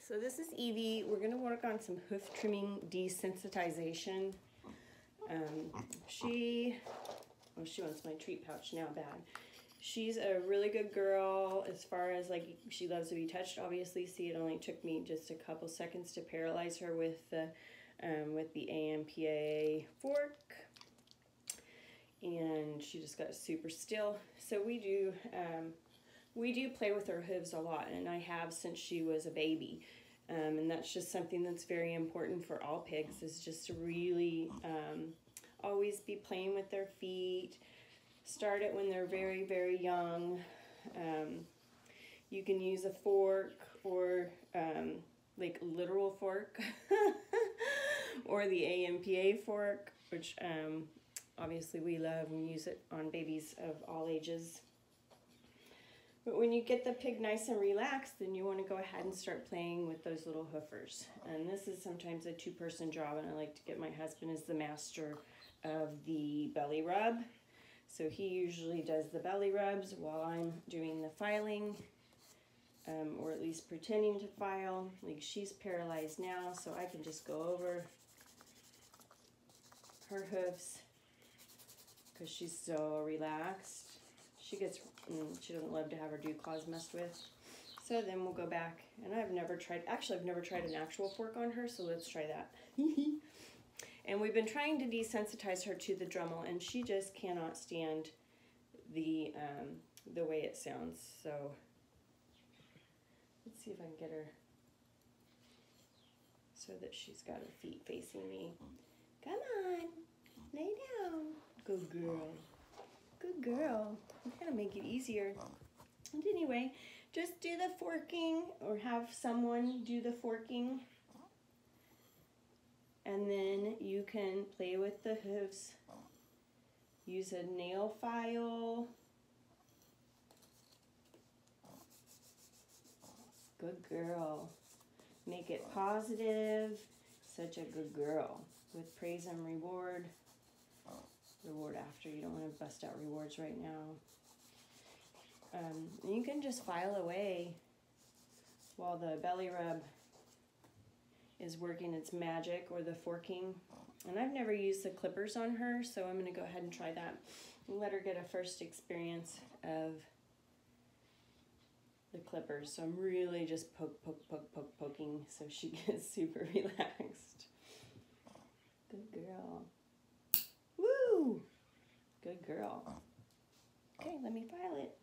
So this is Evie. We're going to work on some hoof trimming desensitization. She wants my treat pouch now bad. She's a really good girl as far as like she loves to be touched. Obviously, see, it only took me just a couple seconds to paralyze her with the AMPA fork, and she just got super still. So we do play with her hooves a lot, and I have since she was a baby. And that's just something that's very important for all pigs, is just to really always be playing with their feet. Start it when they're very, very young. You can use a fork or like literal fork or the AMPA fork, which obviously we love and use it on babies of all ages. But when you get the pig nice and relaxed, then you want to go ahead and start playing with those little hoofers. And this is sometimes a two-person job, and I like to get my husband as the master of the belly rub. So he usually does the belly rubs while I'm doing the filing, or at least pretending to file. Like, she's paralyzed now, so I can just go over her hoofs because she's so relaxed. She doesn't love to have her dew claws messed with. So then we'll go back, and I've never tried an actual fork on her, so let's try that. And we've been trying to desensitize her to the dremel, and she just cannot stand the way it sounds. So let's see if I can get her so that she's got her feet facing me. Come on, lay down. Good girl. Good girl. I'm trying to make it easier. And anyway, just do the forking, or have someone do the forking. And then you can play with the hooves. Use a nail file. Good girl. Make it positive. Such a good girl. With praise and reward. Reward after. You don't want to bust out rewards right now. You can just file away while the belly rub is working its magic, or the forking. And I've never used the clippers on her, so I'm going to go ahead and try that and let her get a first experience of the clippers. So I'm really just poking so she gets super relaxed. Good girl. Woo! Good girl. Okay, let me file it.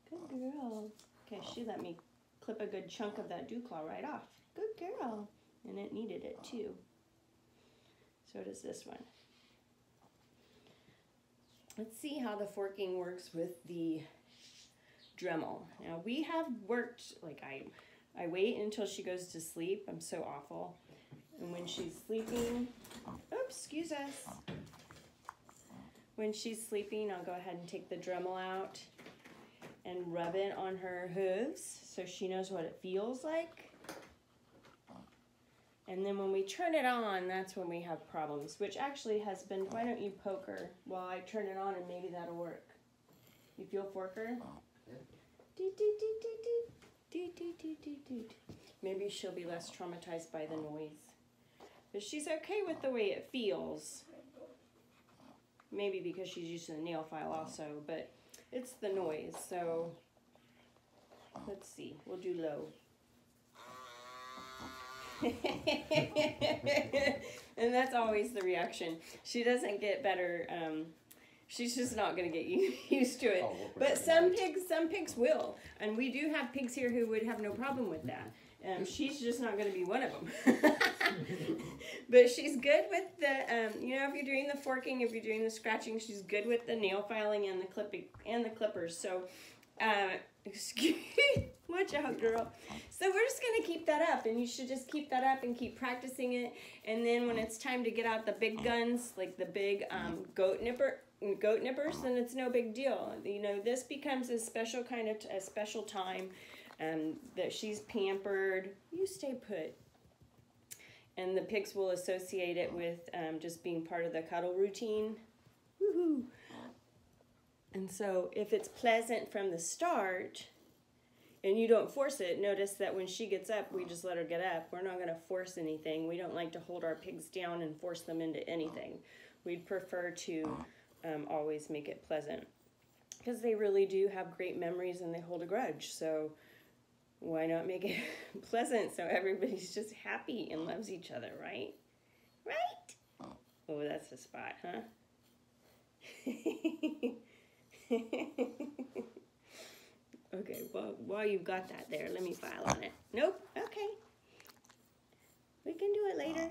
Good girl. Okay, she let me clip a good chunk of that dew claw right off. Good girl. And it needed it too. So does this one. Let's see how the forking works with the dremel. Now we have worked, like I wait until she goes to sleep. I'm so awful. And when she's sleeping, oops, excuse us. When she's sleeping, I'll go ahead and take the dremel out and rub it on her hooves so she knows what it feels like. And then when we turn it on, that's when we have problems, which actually has been, why don't you poke her while I turn it on, and maybe that'll work. You feel forker? Maybe she'll be less traumatized by the noise. But she's okay with the way it feels. Maybe because she's used to the nail file also, but it's the noise. So let's see, we'll do low. And that's always the reaction. She doesn't get better. She's just not going to get used to it. But some pigs will, and we do have pigs here who would have no problem with that. She's just not going to be one of them. But she's good with the, you know, if you're doing the forking, if you're doing the scratching, she's good with the nail filing and the clipping and the clippers. So, excuse, watch out, girl. So we're just going to keep that up, and you should just keep that up and keep practicing it. And then when it's time to get out the big guns, like the big goat nippers, then it's no big deal. You know, this becomes a special kind of a special time. That she's pampered. You stay put. And the pigs will associate it with just being part of the cuddle routine. Woohoo! And so if it's pleasant from the start, and you don't force it. Notice that when she gets up, we just let her get up. We're not going to force anything. We don't like to hold our pigs down and force them into anything. We'd prefer to always make it pleasant, because they really do have great memories and they hold a grudge. So why not make it pleasant so everybody's just happy and loves each other, right? Right? Oh, that's the spot, huh? Okay, well, while you've got that there, let me file on it. Nope, okay. We can do it later.